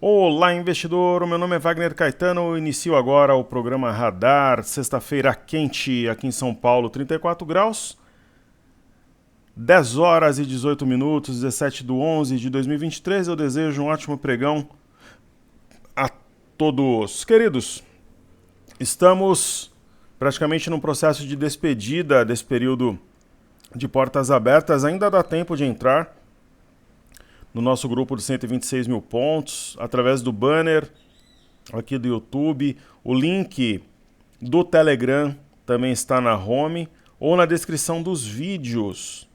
Olá, investidor! O meu nome é Wagner Caetano. Eu inicio agora o programa Radar, sexta-feira quente aqui em São Paulo, 34 graus, 10 horas e 18 minutos, 17/11/2023. Eu desejo um ótimo pregão a todos. Queridos, estamos praticamente num processo de despedida desse período de portas abertas. Ainda dá tempo de entrar no nosso grupo de 126 mil pontos, através do banner aqui do YouTube. O link do Telegram também está na home ou na descrição dos vídeos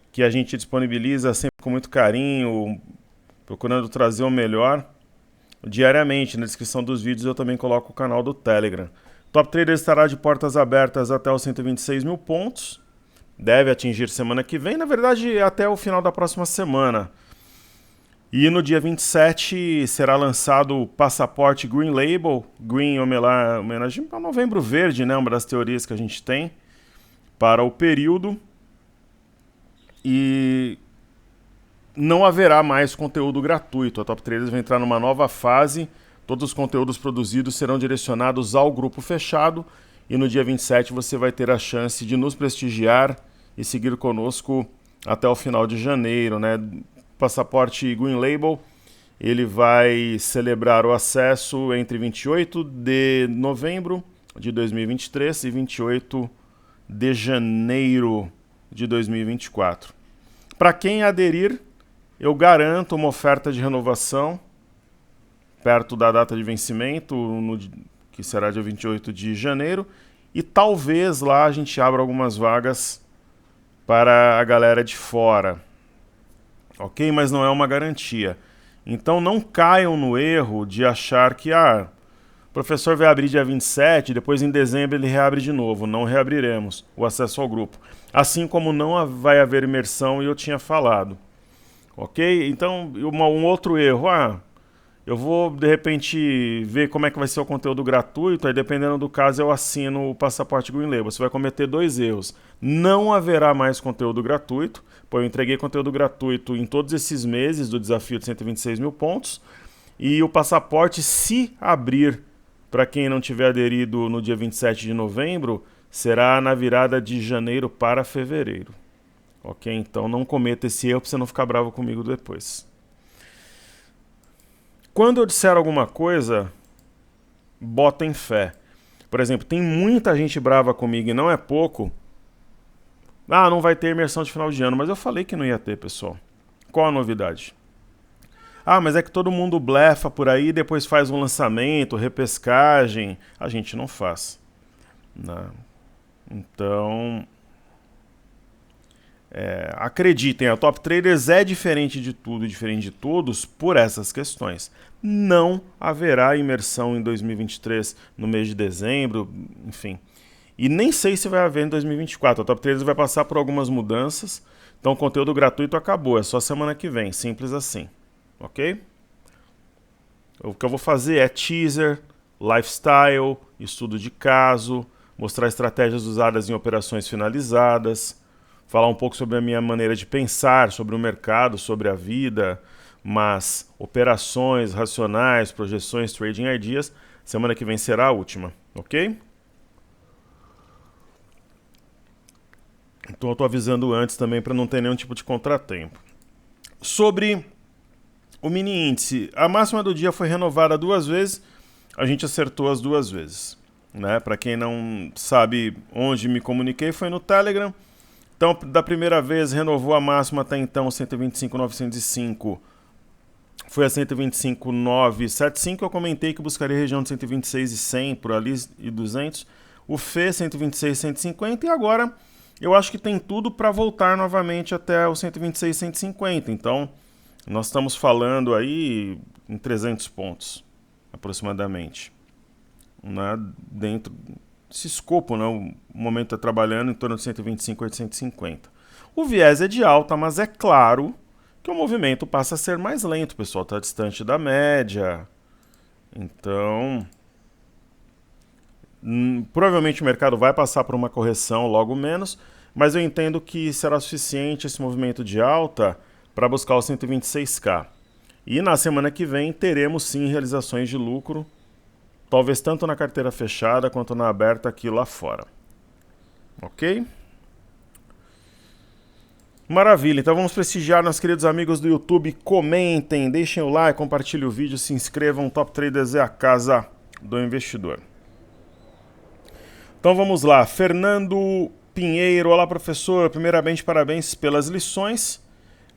que a gente disponibiliza sempre com muito carinho, procurando trazer o melhor diariamente. Na descrição dos vídeos eu também coloco o canal do Telegram. Top Trader estará de portas abertas até os 126 mil pontos. Deve atingir semana que vem, na verdade até o final da próxima semana. E no dia 27 será lançado o passaporte Green Label, Green homenagem ao Novembro Verde, né? Uma das teorias que a gente tem para o período. E não haverá mais conteúdo gratuito. A Top Traders vai entrar numa nova fase. Todos os conteúdos produzidos serão direcionados ao grupo fechado. E no dia 27 você vai ter a chance de nos prestigiar e seguir conosco até o final de janeiro, né? Passaporte Green Label, ele vai celebrar o acesso entre 28 de novembro de 2023 e 28 de janeiro de 2024. Para quem aderir, eu garanto uma oferta de renovação perto da data de vencimento, que será dia 28 de janeiro, e talvez lá a gente abra algumas vagas para a galera de fora, ok? Mas não é uma garantia. Então não caiam no erro de achar que o professor vai abrir dia 27, depois em dezembro ele reabre de novo. Não reabriremos o acesso ao grupo. Assim como não vai haver imersão, e eu tinha falado. Ok? Então, um outro erro. Eu vou, de repente, ver como é que vai ser o conteúdo gratuito, aí dependendo do caso eu assino o passaporte Green Label. Você vai cometer dois erros. Não haverá mais conteúdo gratuito, pois eu entreguei conteúdo gratuito em todos esses meses do desafio de 126 mil pontos, e o passaporte, se abrir para quem não tiver aderido no dia 27 de novembro, será na virada de janeiro para fevereiro. Ok? Então não cometa esse erro para você não ficar bravo comigo depois. Quando eu disser alguma coisa, botem fé. Por exemplo, tem muita gente brava comigo e não é pouco. Não vai ter imersão de final de ano, mas eu falei que não ia ter, pessoal. Qual a novidade? Mas é que todo mundo blefa por aí e depois faz um lançamento, repescagem. A gente não faz. Não. Então, acreditem, a Top Traders é diferente de tudo e diferente de todos por essas questões. Não haverá imersão em 2023 no mês de dezembro, enfim. E nem sei se vai haver em 2024. A Top Traders vai passar por algumas mudanças, então o conteúdo gratuito acabou, é só semana que vem, simples assim. Ok? O que eu vou fazer é teaser, lifestyle, estudo de caso, mostrar estratégias usadas em operações finalizadas, falar um pouco sobre a minha maneira de pensar, sobre o mercado, sobre a vida, mas operações racionais, projeções, trading ideas, semana que vem será a última, ok? Então eu estou avisando antes também para não ter nenhum tipo de contratempo. Sobre o mini índice, a máxima do dia foi renovada 2 vezes, a gente acertou as 2 vezes. Né? Para quem não sabe onde me comuniquei, foi no Telegram. Então, da primeira vez, renovou a máxima até então, 125.905. Foi a 125.975. Eu comentei que buscaria a região de 126.100 por ali e 200. O FE, 126.150. E agora, eu acho que tem tudo para voltar novamente até o 126.150. Então, nós estamos falando aí em 300 pontos, aproximadamente. Né? Dentro desse escopo, né? O momento está trabalhando em torno de 125 a 850. O viés é de alta, mas é claro que o movimento passa a ser mais lento, pessoal, está distante da média. Então, provavelmente o mercado vai passar por uma correção logo menos, mas eu entendo que será suficiente esse movimento de alta para buscar o 126K. E na semana que vem teremos sim realizações de lucro, talvez tanto na carteira fechada quanto na aberta aqui lá fora. Ok? Maravilha, então vamos prestigiar nossos queridos amigos do YouTube. Comentem, deixem o like, compartilhem o vídeo, se inscrevam. Top Traders é a casa do investidor. Então vamos lá, Fernando Pinheiro. Olá, professor. Primeiramente, parabéns pelas lições.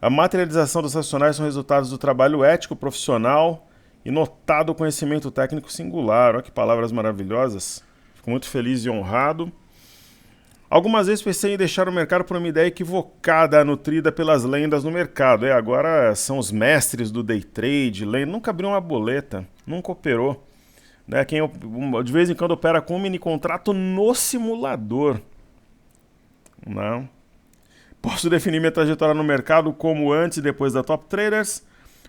A materialização dos racionais são resultados do trabalho ético, profissional e notado conhecimento técnico singular. Olha que palavras maravilhosas. Fico muito feliz e honrado. Algumas vezes pensei em deixar o mercado por uma ideia equivocada, nutrida pelas lendas no mercado. Agora são os mestres do day trade, nunca abriu uma boleta, nunca operou. Né? Quem de vez em quando opera com um mini contrato no simulador. Não. Posso definir minha trajetória no mercado como antes e depois da Top Traders.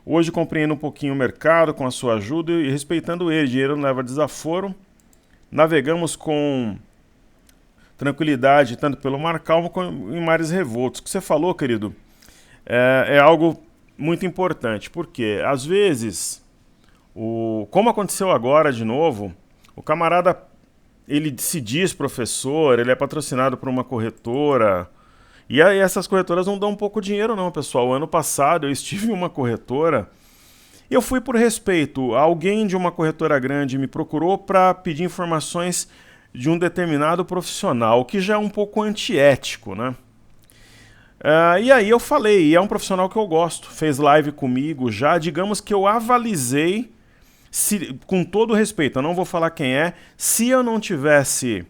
Hoje compreendo um pouquinho o mercado com a sua ajuda e respeitando ele. Dinheiro não leva desaforo. Navegamos com tranquilidade, tanto pelo mar calmo como em mares revoltos. O que você falou, querido, é algo muito importante, porque às vezes, como aconteceu agora de novo, o camarada, ele se diz professor, ele é patrocinado por uma corretora, e aí essas corretoras não dão um pouco de dinheiro não, pessoal. Ano passado eu estive em uma corretora, e eu fui por respeito. Alguém de uma corretora grande me procurou para pedir informações de um determinado profissional, o que já é um pouco antiético, né? E aí eu falei, e é um profissional que eu gosto, fez live comigo já, digamos que eu avalizei, com todo respeito, eu não vou falar quem é, se eu não tivesse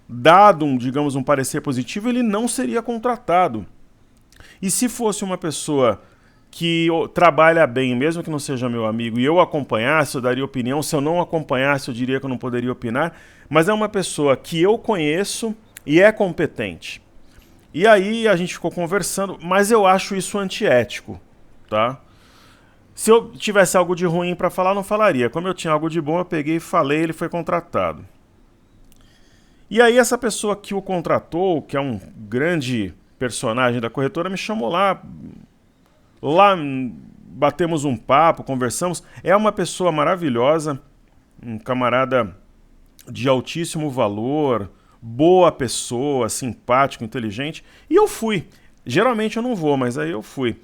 dado, digamos, um parecer positivo, ele não seria contratado. E se fosse uma pessoa que trabalha bem, mesmo que não seja meu amigo, e eu acompanhasse, eu daria opinião. Se eu não acompanhasse, eu diria que eu não poderia opinar. Mas é uma pessoa que eu conheço e é competente. E aí a gente ficou conversando, mas eu acho isso antiético, tá? Se eu tivesse algo de ruim para falar, não falaria. Como eu tinha algo de bom, eu peguei e falei, ele foi contratado. E aí essa pessoa que o contratou, que é um grande personagem da corretora, me chamou lá. Lá batemos um papo, conversamos. É uma pessoa maravilhosa, um camarada de altíssimo valor, boa pessoa, simpático, inteligente. E eu fui. Geralmente eu não vou, mas aí eu fui.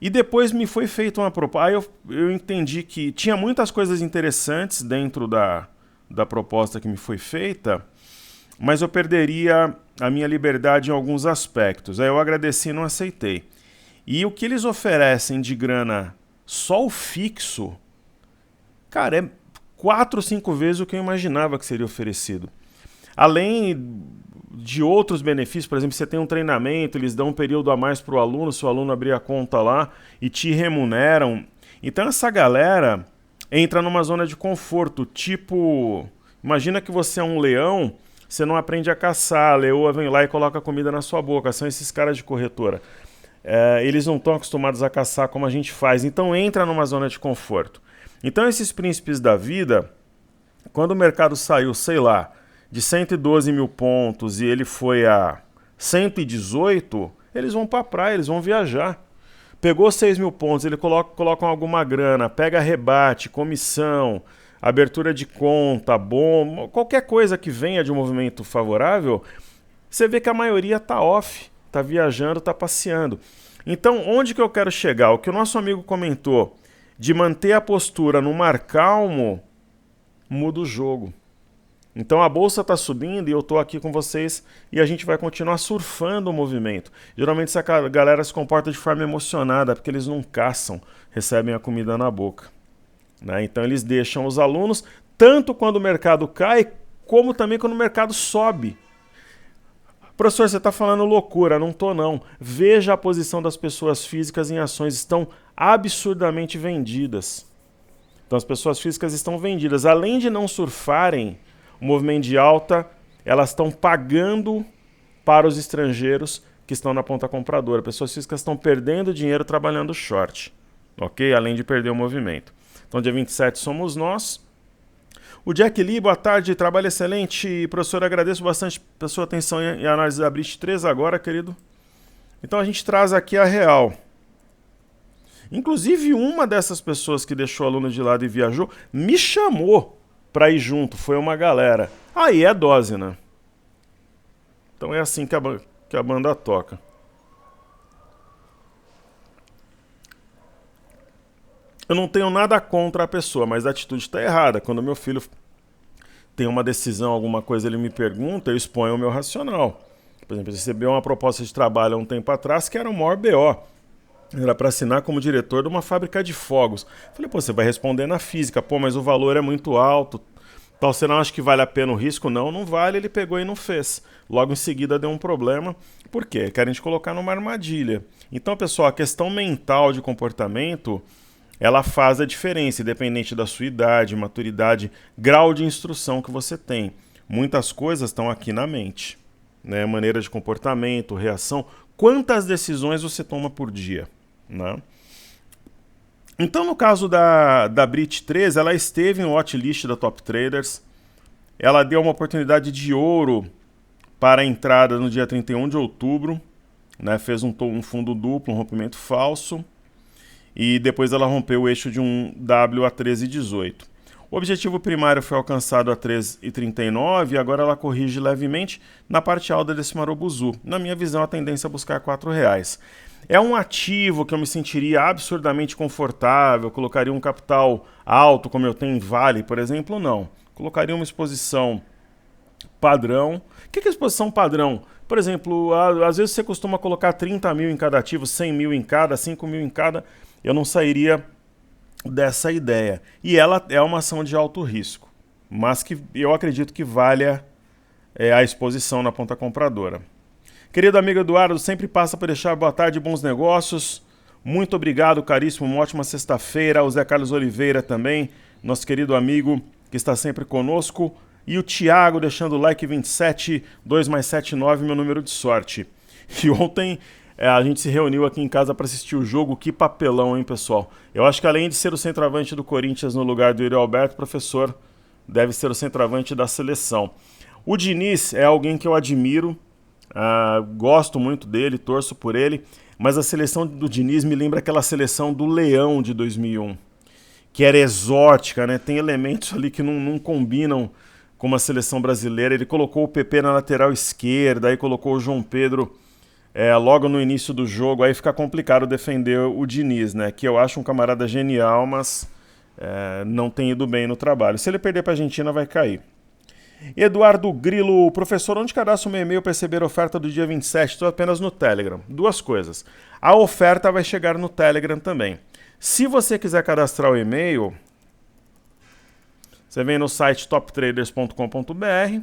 E depois me foi feita uma proposta. Aí eu entendi que tinha muitas coisas interessantes dentro da proposta que me foi feita, mas eu perderia a minha liberdade em alguns aspectos. Aí eu agradeci e não aceitei. E o que eles oferecem de grana só o fixo, cara, é 4 ou 5 vezes o que eu imaginava que seria oferecido. Além de outros benefícios, por exemplo, você tem um treinamento, eles dão um período a mais para o aluno, se o aluno abrir a conta lá e te remuneram. Então essa galera entra numa zona de conforto, tipo, imagina que você é um leão, você não aprende a caçar, a leoa vem lá e coloca comida na sua boca, são esses caras de corretora. Eles não estão acostumados a caçar como a gente faz, então entra numa zona de conforto. Então esses príncipes da vida, quando o mercado saiu, sei lá, de 112 mil pontos e ele foi a 118, eles vão para a praia, eles vão viajar. Pegou 6 mil pontos, eles colocam alguma grana, pega rebate, comissão, abertura de conta, bom, qualquer coisa que venha de um movimento favorável, você vê que a maioria está off. Está viajando, está passeando. Então, onde que eu quero chegar? O que o nosso amigo comentou, de manter a postura no mar calmo, muda o jogo. Então, a bolsa está subindo e eu estou aqui com vocês e a gente vai continuar surfando o movimento. Geralmente, essa galera se comporta de forma emocionada, porque eles não caçam, recebem a comida na boca. Né? Então, eles deixam os alunos, tanto quando o mercado cai, como também quando o mercado sobe. Professor, você está falando loucura. Não estou não. Veja a posição das pessoas físicas em ações. Estão absurdamente vendidas. Então as pessoas físicas estão vendidas. Além de não surfarem o movimento de alta, elas estão pagando para os estrangeiros que estão na ponta compradora. Pessoas físicas estão perdendo dinheiro trabalhando short. Ok? Além de perder o movimento. Então dia 27 somos nós. O Jack Lee, boa tarde, trabalho excelente. Professor, agradeço bastante pela sua atenção e análise da Brit 3 agora, querido. Então a gente traz aqui a real. Inclusive, uma dessas pessoas que deixou o aluno de lado e viajou me chamou para ir junto. Foi uma galera. Aí é dose, né? Então é assim que a banda toca. Eu não tenho nada contra a pessoa, mas a atitude está errada. Quando meu filho tem uma decisão, alguma coisa, ele me pergunta, eu exponho o meu racional. Por exemplo, recebi uma proposta de trabalho há um tempo atrás que era o maior BO. Era para assinar como diretor de uma fábrica de fogos. Falei, pô, você vai responder na física. Pô, mas o valor é muito alto. Tal, você não acha que vale a pena o risco? Não, não vale. Ele pegou e não fez. Logo em seguida deu um problema. Por quê? Querem te colocar numa armadilha. Então, pessoal, a questão mental de comportamento, ela faz a diferença, independente da sua idade, maturidade, grau de instrução que você tem. Muitas coisas estão aqui na mente, né? Maneira de comportamento, reação. Quantas decisões você toma por dia, né? Então, no caso da Brit 3, ela esteve no watchlist da Top Traders. Ela deu uma oportunidade de ouro para a entrada no dia 31 de outubro. Né? Fez um fundo duplo, um rompimento falso. E depois ela rompeu o eixo de um W a 13,18. O objetivo primário foi alcançado a 3,39 e agora ela corrige levemente na parte alta desse Marubozu. Na minha visão, a tendência é buscar R$4. É um ativo que eu me sentiria absurdamente confortável, colocaria um capital alto, como eu tenho em Vale, por exemplo, não. Colocaria uma exposição padrão. O que é exposição padrão? Por exemplo, às vezes você costuma colocar 30 mil em cada ativo, 100 mil em cada, 5 mil em cada. Eu não sairia dessa ideia. E ela é uma ação de alto risco, mas que eu acredito que valha a exposição na ponta compradora. Querido amigo Eduardo, sempre passa para deixar boa tarde e bons negócios. Muito obrigado, caríssimo. Uma ótima sexta-feira. O Zé Carlos Oliveira também, nosso querido amigo que está sempre conosco. E o Thiago deixando o like 27, 2 mais 7, 9, meu número de sorte. E ontem a gente se reuniu aqui em casa para assistir o jogo. Que papelão, hein, pessoal? Eu acho que além de ser o centroavante do Corinthians no lugar do Yuri Alberto, o professor deve ser o centroavante da seleção. O Diniz é alguém que eu admiro. Gosto muito dele, torço por ele, mas a seleção do Diniz me lembra aquela seleção do Leão de 2001, que era exótica, né? Tem elementos ali que não combinam com uma seleção brasileira. Ele colocou o PP na lateral esquerda, aí colocou o João Pedro logo no início do jogo, aí fica complicado defender o Diniz, né? Que eu acho um camarada genial, mas não tem ido bem no trabalho. Se ele perder para a Argentina, vai cair. Eduardo Grilo, professor, onde cadastro o meu e-mail para receber a oferta do dia 27? Estou apenas no Telegram. Duas coisas. A oferta vai chegar no Telegram também. Se você quiser cadastrar o e-mail, você vem no site toptraders.com.br,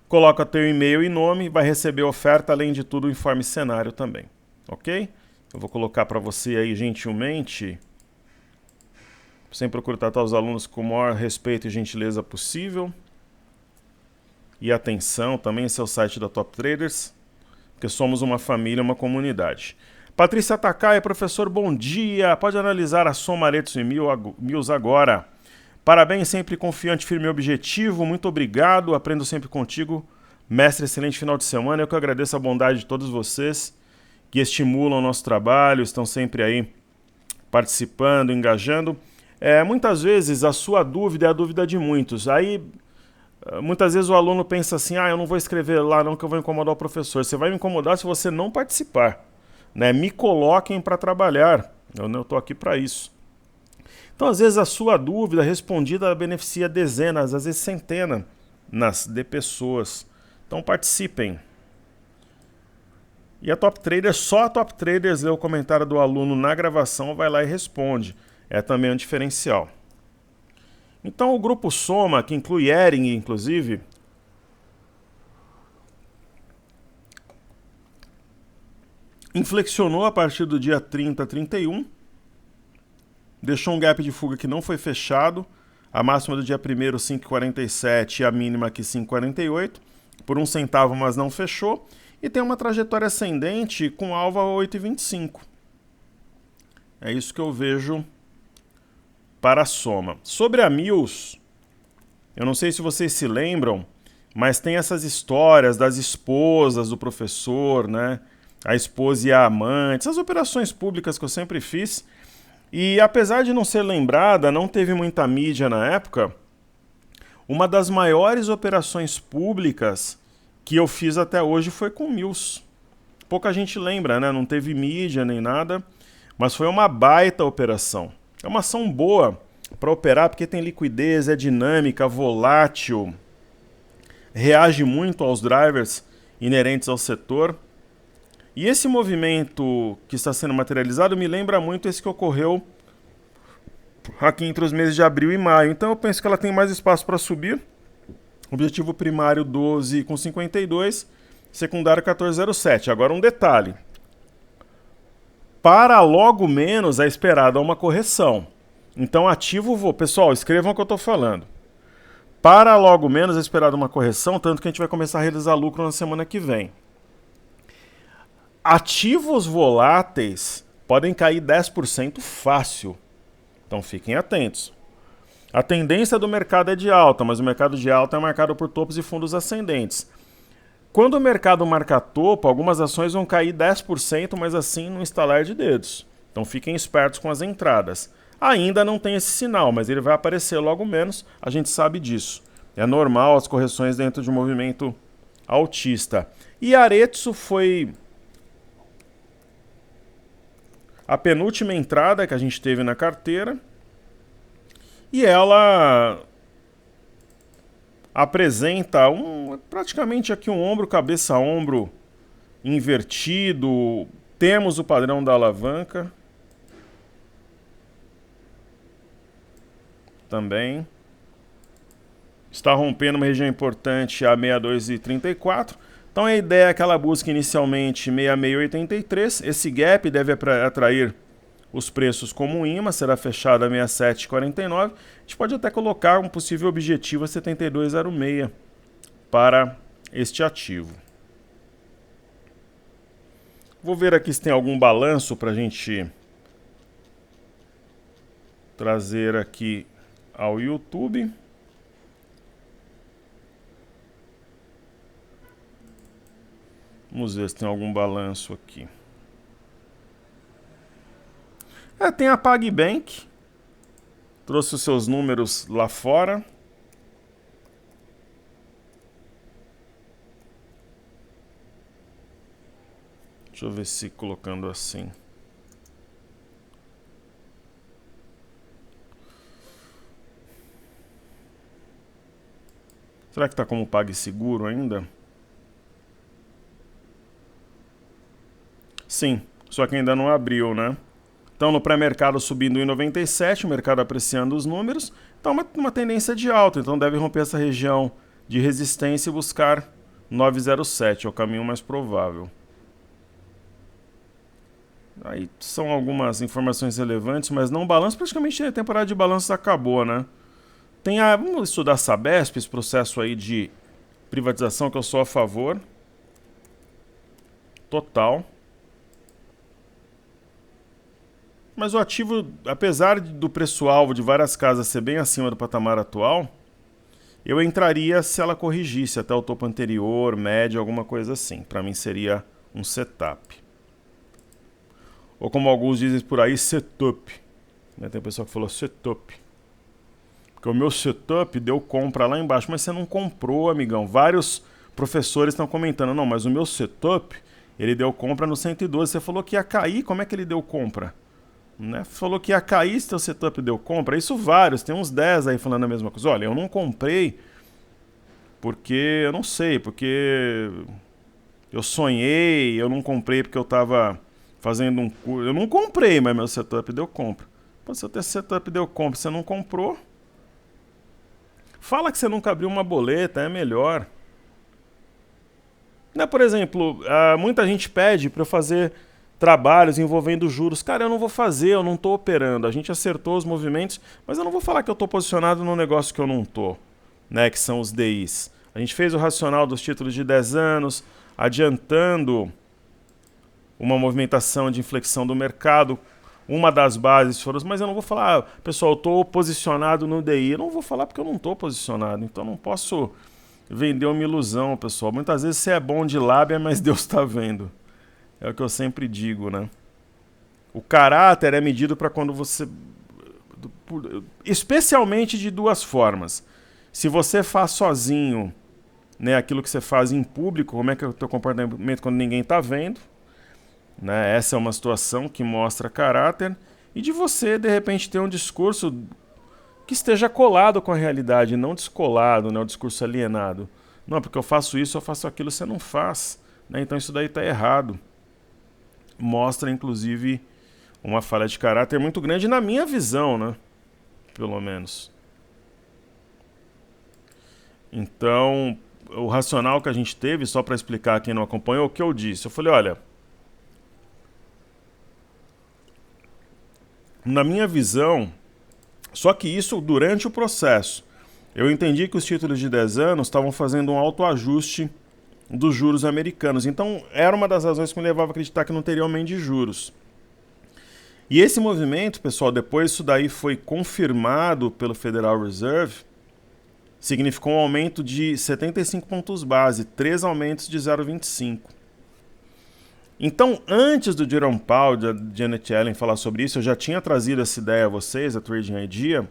coloca teu e-mail e nome, vai receber a oferta, além de tudo o informe cenário também. Ok? Eu vou colocar para você aí gentilmente. Sempre procuro tratar os alunos com o maior respeito e gentileza possível. E atenção, também esse é o site da Top Traders, porque somos uma família, uma comunidade. Patrícia Takai, professor, bom dia. Pode analisar a soma Aretos e Mills agora. Parabéns, sempre confiante, firme e objetivo. Muito obrigado, aprendo sempre contigo. Mestre, excelente final de semana. Eu que agradeço a bondade de todos vocês que estimulam o nosso trabalho, estão sempre aí participando, engajando. Muitas vezes a sua dúvida é a dúvida de muitos. Aí, muitas vezes o aluno pensa assim, eu não vou escrever lá não que eu vou incomodar o professor. Você vai me incomodar se você não participar. Né? Me coloquem para trabalhar. Eu estou aqui para isso. Então, às vezes a sua dúvida respondida beneficia dezenas, às vezes centenas de pessoas. Então, participem. E a Top Traders, só a Top Traders lê o comentário do aluno na gravação, vai lá e responde. É também um diferencial. Então o grupo Soma, que inclui Hering, inclusive, inflexionou a partir do dia 30, 31, deixou um gap de fuga que não foi fechado, a máxima do dia 1º 5,47 e a mínima aqui 5,48, por 1 centavo, mas não fechou, e tem uma trajetória ascendente com alvo a 8,25. É isso que eu vejo para a Soma. Sobre a Mills, eu não sei se vocês se lembram, mas tem essas histórias das esposas do professor, né? a esposa e a amante, essas operações públicas que eu sempre fiz. E apesar de não ser lembrada, não teve muita mídia na época, uma das maiores operações públicas que eu fiz até hoje foi com Mills. Pouca gente lembra, né? Não teve mídia nem nada, mas foi uma baita operação. É uma ação boa para operar porque tem liquidez, é dinâmica, volátil, reage muito aos drivers inerentes ao setor. E esse movimento que está sendo materializado me lembra muito esse que ocorreu aqui entre os meses de abril e maio. Então eu penso que ela tem mais espaço para subir. Objetivo primário 12,52, secundário 14,07. Agora um detalhe. Para logo menos é esperada uma correção. Então ativo pessoal, escrevam o que eu estou falando. Para logo menos é esperada uma correção, tanto que a gente vai começar a realizar lucro na semana que vem. Ativos voláteis podem cair 10% fácil. Então fiquem atentos. A tendência do mercado é de alta, mas o mercado de alta é marcado por topos e fundos ascendentes. Quando o mercado marca topo, algumas ações vão cair 10%, mas assim no estalar de dedos. Então fiquem espertos com as entradas. Ainda não tem esse sinal, mas ele vai aparecer logo menos, a gente sabe disso. É normal as correções dentro de um movimento altista. E Aretsu foi a penúltima entrada que a gente teve na carteira. E ela apresenta praticamente aqui um ombro, cabeça, ombro invertido. Temos o padrão da alavanca. Também. Está rompendo uma região importante a 62,34. Então a ideia é que ela busque inicialmente 66,83. Esse gap deve atrair os preços como um imã, será fechado a 67,49. A gente pode até colocar um possível objetivo a 72,06 para este ativo. Vou ver aqui se tem algum balanço para a gente trazer aqui ao YouTube. Vamos ver se tem algum balanço aqui. Tem a PagBank. Trouxe os seus números lá fora. Deixa eu ver se colocando assim. Será que está como PagSeguro ainda? Sim, só que ainda não abriu, né? Então no pré-mercado subindo em 97, o mercado apreciando os números. Então uma tendência de alta, então deve romper essa região de resistência e buscar 907, é o caminho mais provável. Aí são algumas informações relevantes, mas não balanço. Praticamente a temporada de balanços acabou, né? Vamos estudar a Sabesp, esse processo aí de privatização que eu sou a favor. Total. Mas o ativo, apesar do preço-alvo de várias casas ser bem acima do patamar atual, eu entraria se ela corrigisse até o topo anterior, médio, alguma coisa assim. Para mim seria um setup. Ou como alguns dizem por aí, setup. Tem pessoal que falou setup. Porque o meu setup deu compra lá embaixo, mas você não comprou, amigão. Vários professores estão comentando, não, mas o meu setup, ele deu compra no 112. Você falou que ia cair, como é que ele deu compra? Né? Falou que ia cair se o setup deu compra. Isso vários, tem uns 10 aí falando a mesma coisa. Olha, eu não comprei porque, eu não sei, porque eu sonhei, eu não comprei porque eu estava fazendo um curso. Eu não comprei, mas meu setup deu compra. Pô, se o teu setup deu compra, você não comprou? Fala que você nunca abriu uma boleta, é melhor. Né, por exemplo, muita gente pede para eu fazer trabalhos envolvendo juros. Cara, eu não vou fazer, eu não estou operando. A gente acertou os movimentos, mas eu não vou falar que eu estou posicionado num negócio que eu não estou, né, que são os DIs. A gente fez o racional dos títulos de 10 anos, adiantando uma movimentação de inflexão do mercado. Uma das bases foram... Mas eu não vou falar, pessoal, eu estou posicionado no DI. Eu não vou falar porque eu não estou posicionado. Então eu não posso vender uma ilusão, pessoal. Muitas vezes você é bom de lábia, mas Deus está vendo. É o que eu sempre digo, né? O caráter é medido para quando você... Especialmente de duas formas. Se você faz sozinho, né, aquilo que você faz em público, como é que é o teu comportamento quando ninguém está vendo, né? Essa é uma situação que mostra caráter. E de você, de repente, ter um discurso que esteja colado com a realidade, não descolado, né, um discurso alienado. Não, porque eu faço isso, eu faço aquilo, você não faz. Né? Então isso daí está errado. Mostra, inclusive, uma falha de caráter muito grande na minha visão, né? Pelo menos. Então, o racional que a gente teve, só para explicar quem não acompanhou, o que eu disse? Eu falei, olha, na minha visão, só que isso durante o processo, eu entendi que os títulos de 10 anos estavam fazendo um autoajuste dos juros americanos. Então, era uma das razões que me levava a acreditar que não teria aumento de juros. E esse movimento, pessoal, depois isso daí foi confirmado pelo Federal Reserve, significou um aumento de 75 pontos base, 3 aumentos de 0,25. Então, antes do Jerome Powell, da Janet Yellen falar sobre isso, eu já tinha trazido essa ideia a vocês, a Trading Idea,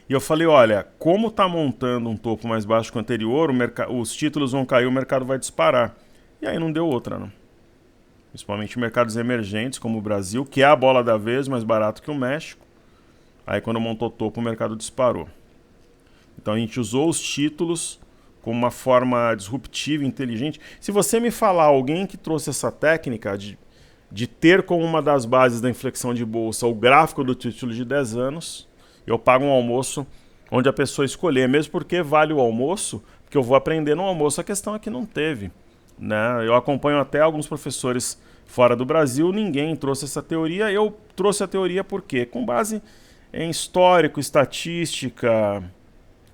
e eu falei, olha, como está montando um topo mais baixo que o anterior, os títulos vão cair, o mercado vai disparar. E aí não deu outra, não. Principalmente mercados emergentes, como o Brasil, que é a bola da vez, mais barato que o México. Aí quando montou topo, o mercado disparou. Então a gente usou os títulos como uma forma disruptiva, inteligente. Se você me falar alguém que trouxe essa técnica de ter como uma das bases da inflexão de bolsa o gráfico do título de 10 anos, eu pago um almoço onde a pessoa escolher, mesmo porque vale o almoço, porque eu vou aprender no almoço. A questão é que não teve. Né? Eu acompanho até alguns professores fora do Brasil, ninguém trouxe essa teoria. Eu trouxe a teoria por quê? Com base em histórico, estatística,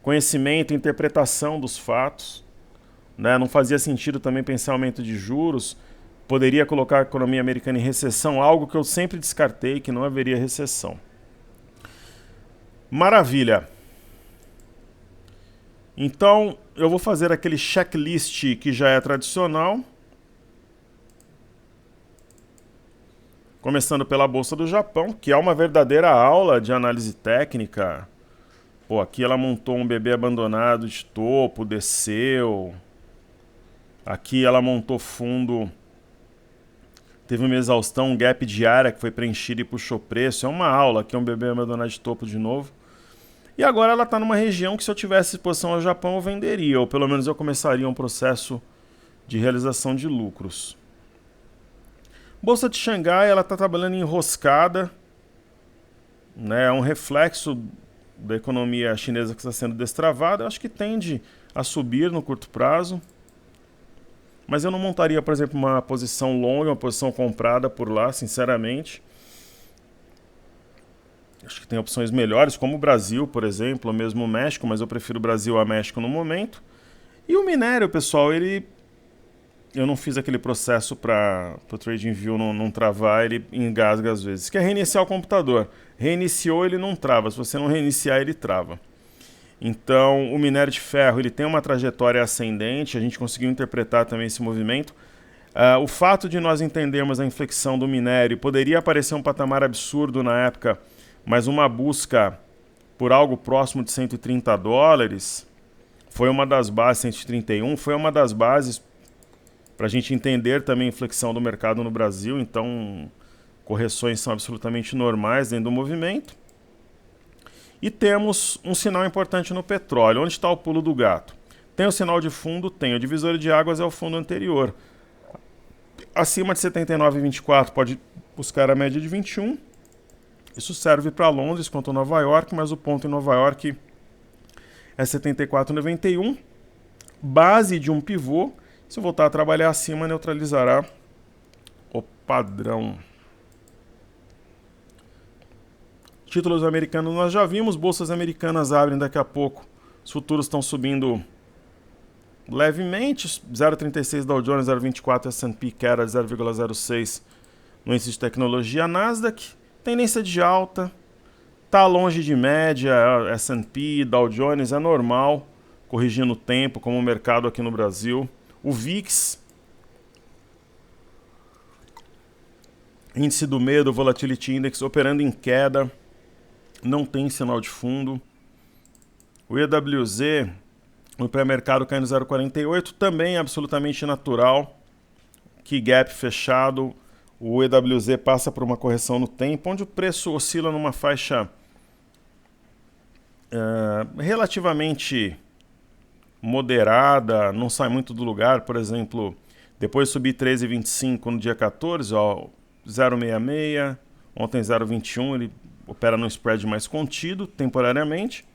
conhecimento, interpretação dos fatos. Né? Não fazia sentido também pensar em aumento de juros. Poderia colocar a economia americana em recessão, algo que eu sempre descartei, que não haveria recessão. Maravilha! Então, eu vou fazer aquele checklist que já é tradicional. Começando pela Bolsa do Japão, que é uma verdadeira aula de análise técnica. Pô, aqui ela montou um bebê abandonado de topo, desceu. Aqui ela montou fundo, teve uma exaustão, um gap diária que foi preenchido e puxou preço. É uma aula, aqui é um bebê abandonado de topo de novo. E agora ela está numa região que se eu tivesse exposição ao Japão eu venderia, ou pelo menos eu começaria um processo de realização de lucros. Bolsa de Xangai, ela está trabalhando enroscada, né? É um reflexo da economia chinesa que está sendo destravada. Eu acho que tende a subir no curto prazo. Mas eu não montaria, por exemplo, uma posição longa, uma posição comprada por lá, sinceramente. Acho que tem opções melhores, como o Brasil, por exemplo, ou mesmo o México, mas eu prefiro o Brasil a México no momento. E o minério, pessoal, eu não fiz aquele processo para o TradingView não travar, ele engasga às vezes. Que é reiniciar o computador. Reiniciou, ele não trava. Se você não reiniciar, ele trava. Então, o minério de ferro ele tem uma trajetória ascendente, a gente conseguiu interpretar também esse movimento. O fato de nós entendermos a inflexão do minério poderia parecer um patamar absurdo na época, mas uma busca por algo próximo de $130 foi uma das bases, 131, foi uma das bases para a gente entender também a inflexão do mercado no Brasil. Então, correções são absolutamente normais dentro do movimento. E temos um sinal importante no petróleo. Onde está o pulo do gato? Tem o sinal de fundo? Tem. O divisor de águas é o fundo anterior. Acima de 79,24 pode buscar a média de 21. Isso serve para Londres quanto Nova York, mas o ponto em Nova York é 74,91. Base de um pivô. Se eu voltar a trabalhar acima, neutralizará o padrão. Títulos americanos nós já vimos, bolsas americanas abrem daqui a pouco. Os futuros estão subindo levemente, 0,36 Dow Jones, 0,24 S&P, queda de 0,06 no índice de tecnologia. Nasdaq, tendência de alta, está longe de média, S&P, Dow Jones, é normal, corrigindo o tempo, como o mercado aqui no Brasil. O VIX Índice do medo, Volatility Index operando em queda, não tem sinal de fundo. O EWZ, no pré-mercado caindo 0,48, também absolutamente natural. Que gap fechado, o EWZ passa por uma correção no tempo, onde o preço oscila numa faixa relativamente moderada, não sai muito do lugar. Por exemplo, depois de subir 13,25 no dia 14, ó, 0,66, ontem 0,21, ele opera num spread mais contido temporariamente.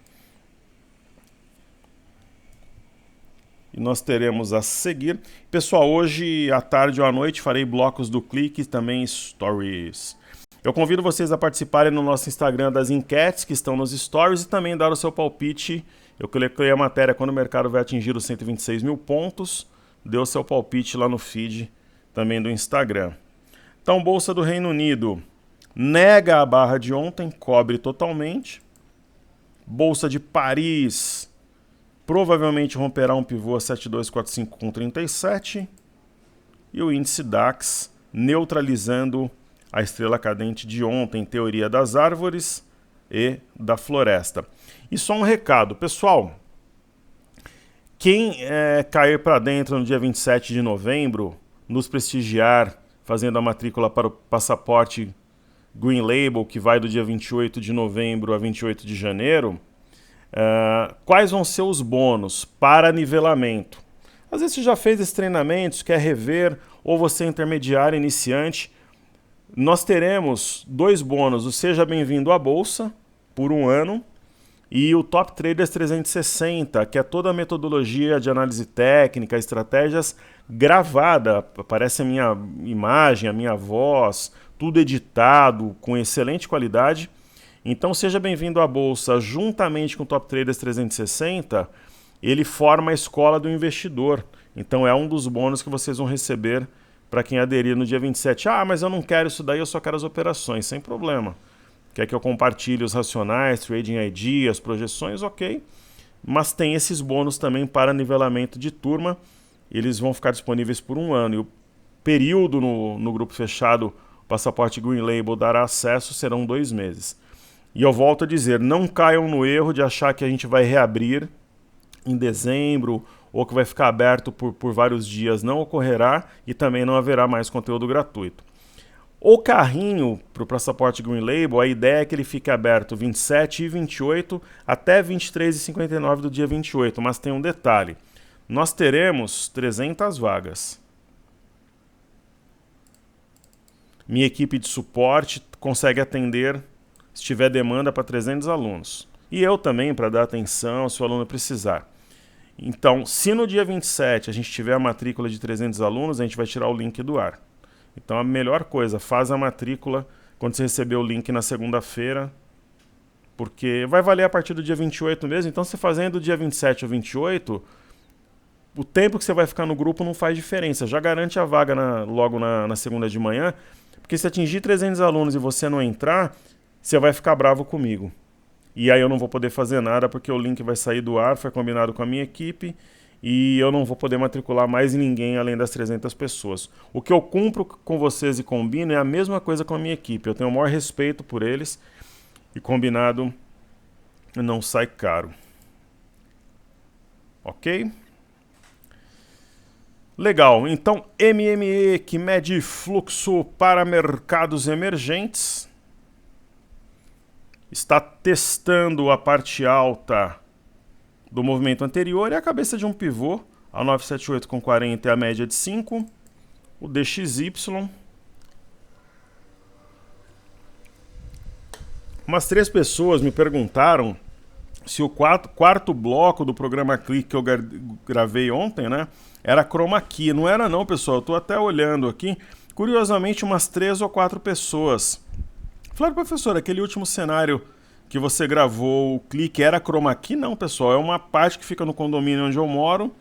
E nós teremos a seguir. Pessoal, hoje à tarde ou à noite farei blocos do clique e também stories. Eu convido vocês a participarem no nosso Instagram das enquetes que estão nos stories e também dar o seu palpite. Eu coloquei a matéria quando o mercado vai atingir os 126 mil pontos. Dê o seu palpite lá no feed também do Instagram. Então, Bolsa do Reino Unido nega a barra de ontem, cobre totalmente. Bolsa de Paris provavelmente romperá um pivô a 7245 com 37. E o índice DAX neutralizando a estrela cadente de ontem, teoria das árvores e da floresta. E só um recado, pessoal. Quem cair para dentro no dia 27 de novembro, nos prestigiar, fazendo a matrícula para o passaporte Green Label, que vai do dia 28 de novembro a 28 de janeiro, quais vão ser os bônus para nivelamento? Às vezes você já fez esse treinamento, quer rever, ou você é intermediário, iniciante. Nós teremos 2 bônus, o Seja Bem-vindo à Bolsa, por 1 ano, e o Top Traders 360, que é toda a metodologia de análise técnica, estratégias gravada. Aparece a minha imagem, a minha voz, tudo editado, com excelente qualidade. Então, Seja Bem-vindo à Bolsa, juntamente com o Top Traders 360, ele forma a escola do investidor. Então, é um dos bônus que vocês vão receber para quem aderir no dia 27. Ah, mas eu não quero isso daí, eu só quero as operações. Sem problema. Quer que eu compartilhe os racionais, trading ID, as projeções? Ok. Mas tem esses bônus também para nivelamento de turma. Eles vão ficar disponíveis por 1 ano. E o período no grupo fechado, o passaporte Green Label dará acesso, serão 2 meses. E eu volto a dizer, não caiam no erro de achar que a gente vai reabrir em dezembro ou que vai ficar aberto por vários dias. Não ocorrerá e também não haverá mais conteúdo gratuito. O carrinho para o passaporte Green Label, a ideia é que ele fique aberto 27 e 28 até 23h59 do dia 28, mas tem um detalhe. Nós teremos 300 vagas. Minha equipe de suporte consegue atender, se tiver demanda, para 300 alunos. E eu também, para dar atenção se o aluno precisar. Então, se no dia 27 a gente tiver a matrícula de 300 alunos, a gente vai tirar o link do ar. Então, a melhor coisa, faz a matrícula quando você receber o link na segunda-feira, porque vai valer a partir do dia 28 mesmo. Então, se fazendo do dia 27 ou 28, o tempo que você vai ficar no grupo não faz diferença. Já garante a vaga logo na segunda de manhã, porque se atingir 300 alunos e você não entrar, você vai ficar bravo comigo. E aí eu não vou poder fazer nada, porque o link vai sair do ar, foi combinado com a minha equipe, e eu não vou poder matricular mais ninguém além das 300 pessoas. O que eu cumpro com vocês e combino é a mesma coisa com a minha equipe. Eu tenho o maior respeito por eles, e combinado não sai caro. Ok? Legal, então MME, que mede fluxo para mercados emergentes, está testando a parte alta do movimento anterior e a cabeça de um pivô, a 978,40 é a média de 5, o DXY. Umas 3 pessoas me perguntaram se o quarto bloco do programa Clique que eu gravei ontem, né, era chroma key. Não era não, pessoal, eu estou até olhando aqui. Curiosamente, umas 3 ou 4 pessoas falaram, professor, aquele último cenário que você gravou, o clique, era chroma key? Não, pessoal, é uma parte que fica no condomínio onde eu moro,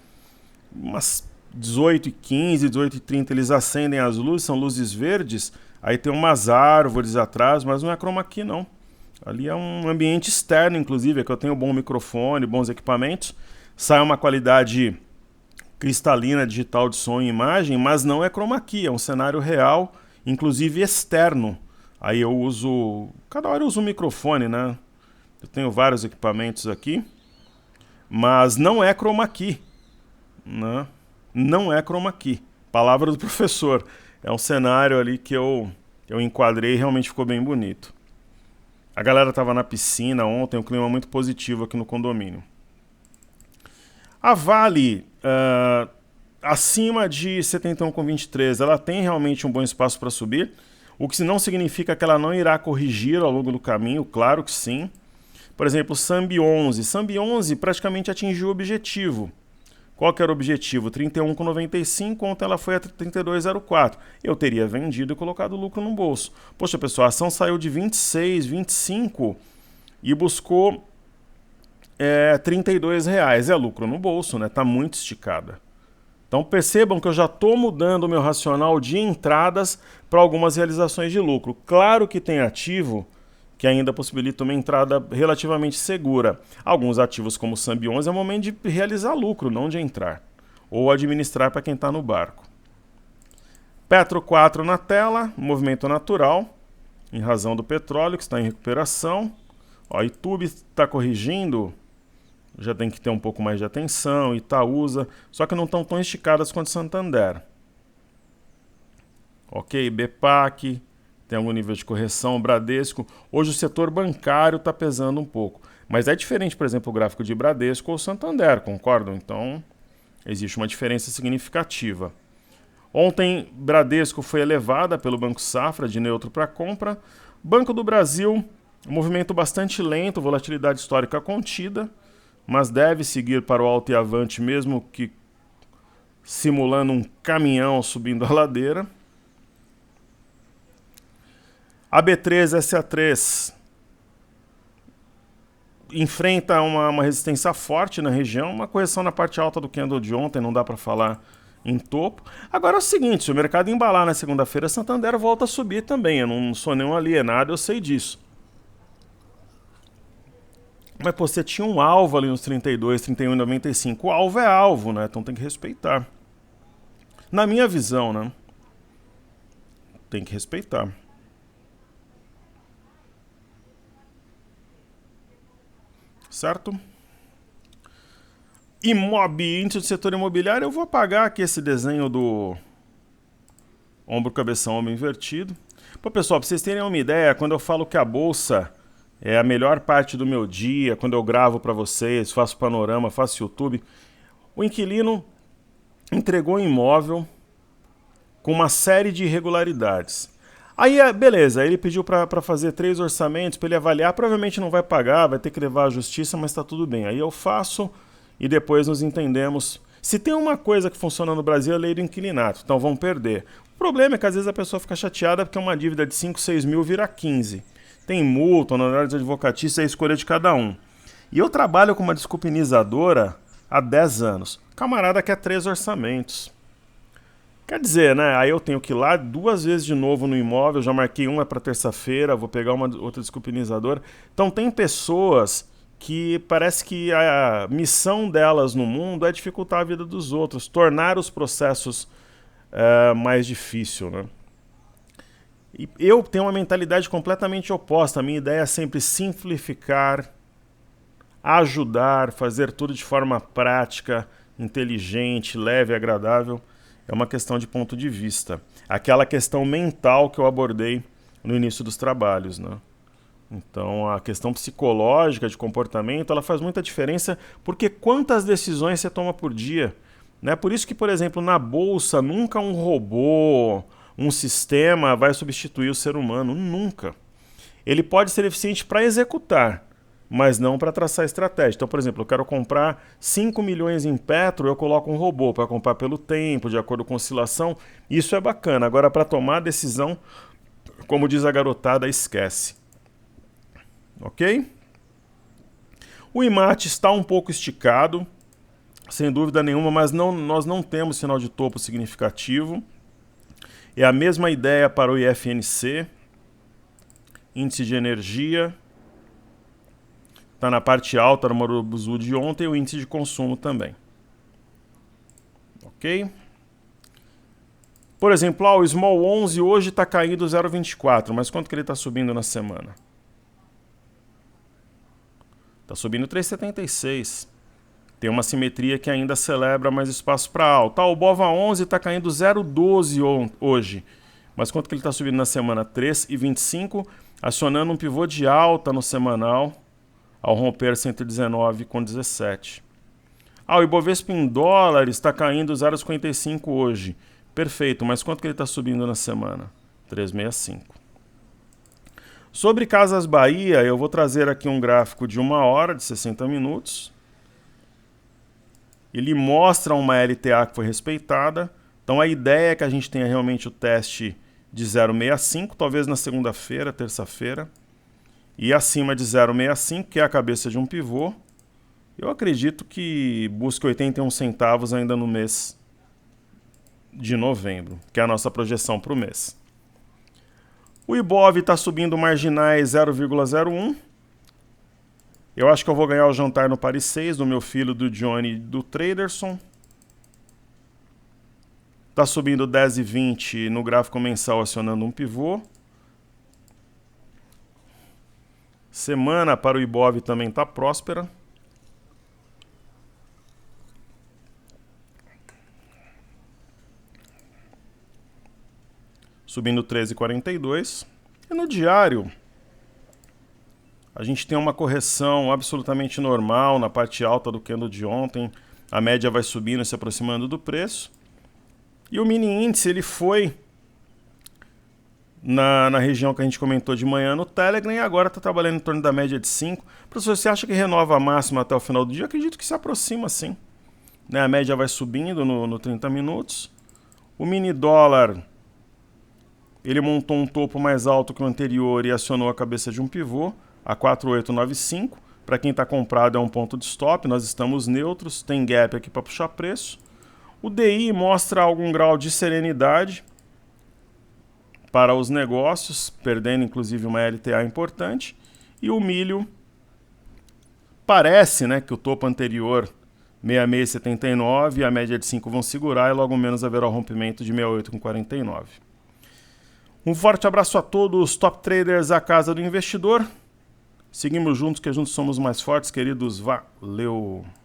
umas 18h15, 18h30 eles acendem as luzes, são luzes verdes, aí tem umas árvores atrás, mas não é chroma key não. Ali é um ambiente externo, inclusive, é que eu tenho bom microfone, bons equipamentos, sai uma qualidade cristalina digital de som e imagem, mas não é chroma key, é um cenário real inclusive externo. Aí eu uso, cada hora eu uso um microfone, né? Eu tenho vários equipamentos aqui, mas não é chroma key, né? Não é chroma key. Palavra do professor. É um cenário ali que eu enquadrei e realmente ficou bem bonito. A galera estava na piscina ontem, um clima muito positivo aqui no condomínio. A Vale, acima de 71,23, ela tem realmente um bom espaço para subir, o que não significa que ela não irá corrigir ao longo do caminho, claro que sim. Por exemplo, Sambi 11. Sambi 11 praticamente atingiu o objetivo. Qual que era o objetivo? 31,95, ontem ela foi a 32,04. Eu teria vendido e colocado lucro no bolso. Poxa, pessoal, a ação saiu de 26, 25 e buscou R$32. É lucro no bolso, né? Tá muito esticada. Então percebam que eu já estou mudando o meu racional de entradas para algumas realizações de lucro. Claro que tem ativo que ainda possibilita uma entrada relativamente segura. Alguns ativos como o Sambi 11 é o momento de realizar lucro, não de entrar. Ou administrar para quem está no barco. Petro 4 na tela, movimento natural, em razão do petróleo que está em recuperação. Ó, YouTube está corrigindo, já tem que ter um pouco mais de atenção, Itaúsa, só que não estão tão esticadas quanto Santander. Ok, BPAC, tem algum nível de correção, Bradesco. Hoje o setor bancário está pesando um pouco, mas é diferente, por exemplo, o gráfico de Bradesco ou Santander, concordam? Então, existe uma diferença significativa. Ontem, Bradesco foi elevada pelo Banco Safra de neutro para compra. Banco do Brasil, movimento bastante lento, volatilidade histórica contida, mas deve seguir para o alto e avante, mesmo que simulando um caminhão subindo a ladeira. AB3, SA3 enfrenta uma resistência forte na região, uma correção na parte alta do candle de ontem, não dá para falar em topo. Agora é o seguinte, se o mercado embalar na segunda-feira, Santander volta a subir também, eu não sou nenhum alienado, eu sei disso. Mas pô, você tinha um alvo ali nos 32, 31,95. O alvo é alvo, né? Então tem que respeitar. Na minha visão, né? Tem que respeitar. Certo? Imob, índice do setor imobiliário, eu vou apagar aqui esse desenho do ombro, cabeção, ombro invertido. Pô, pessoal, pra vocês terem uma ideia, quando eu falo que a bolsa é a melhor parte do meu dia, quando eu gravo para vocês, faço panorama, faço YouTube, o inquilino entregou um imóvel com uma série de irregularidades. Aí, beleza, ele pediu para fazer 3 orçamentos, para ele avaliar, provavelmente não vai pagar, vai ter que levar à justiça, mas está tudo bem. Aí eu faço e depois nos entendemos. Se tem uma coisa que funciona no Brasil é a lei do inquilinato, então vão perder. O problema é que às vezes a pessoa fica chateada porque uma dívida de 5, 6 mil vira 15. Tem multa, honorários advocatícios, é a escolha de cada um. E eu trabalho com uma desculpinizadora há 10 anos. O camarada quer 3 orçamentos. Quer dizer, né? Aí eu tenho que ir lá 2 vezes de novo no imóvel, já marquei uma para terça-feira, vou pegar uma outra desculpinizadora. Então tem pessoas que parece que a missão delas no mundo é dificultar a vida dos outros, tornar os processos mais difícil, né? E eu tenho uma mentalidade completamente oposta. A minha ideia é sempre simplificar, ajudar, fazer tudo de forma prática, inteligente, leve e agradável. É uma questão de ponto de vista. Aquela questão mental que eu abordei no início dos trabalhos, né? Então, a questão psicológica de comportamento, ela faz muita diferença, porque quantas decisões você toma por dia, né? Por isso que, por exemplo, na bolsa, nunca um robô, um sistema vai substituir o ser humano, nunca. Ele pode ser eficiente para executar, mas não para traçar estratégia. Então, por exemplo, eu quero comprar 5 milhões em Petro, eu coloco um robô para comprar pelo tempo, de acordo com oscilação. Isso é bacana. Agora, para tomar decisão, como diz a garotada, esquece. Ok? O IMAT está um pouco esticado, sem dúvida nenhuma, mas nós não temos sinal de topo significativo. É a mesma ideia para o IFNC, índice de energia. Está na parte alta do Marubuzu de ontem, o índice de consumo também. Ok? Por exemplo, o Small 11 hoje está caindo 0,24, mas quanto que ele está subindo na semana? Está subindo 3,76. Tem uma simetria que ainda celebra mais espaço para alta. O Bova 11 está caindo 0,12 hoje, mas quanto que ele está subindo na semana? 3,25, acionando um pivô de alta no semanal ao romper 119,17. O Ibovespa em dólares está caindo 0,55 hoje. Perfeito, mas quanto que ele está subindo na semana? 3,65. Sobre Casas Bahia, eu vou trazer aqui um gráfico de 1 hora, de 60 minutos. Ele mostra uma LTA que foi respeitada. Então a ideia é que a gente tenha realmente o teste de 0,65, talvez na segunda-feira, terça-feira. E acima de 0,65, que é a cabeça de um pivô, eu acredito que busque 81 centavos ainda no mês de novembro, que é a nossa projeção para o mês. O Ibov está subindo marginais 0,01. Eu acho que eu vou ganhar o jantar no Paris 6 do meu filho, do Johnny e do Traderson. Está subindo 10,20 no gráfico mensal, acionando um pivô. Semana para o Ibov também está próspera. Subindo 13,42. E no diário, a gente tem uma correção absolutamente normal na parte alta do candle de ontem. A média vai subindo e se aproximando do preço. E o mini índice ele foi na região que a gente comentou de manhã no Telegram e agora está trabalhando em torno da média de 5. Professor, você acha que renova a máxima até o final do dia? Eu acredito que se aproxima sim. A média vai subindo no 30 minutos. O mini dólar, ele montou um topo mais alto que o anterior e acionou a cabeça de um pivô a 4,895. Para quem está comprado é um ponto de stop, nós estamos neutros, tem gap aqui para puxar preço. O DI mostra algum grau de serenidade para os negócios, perdendo inclusive uma LTA importante. E o milho parece, que o topo anterior 66,79 e a média de 5 vão segurar e logo menos haverá o rompimento de 68,49. Um forte abraço a todos, top traders, a casa do investidor. Seguimos juntos, que juntos somos mais fortes, queridos. Valeu!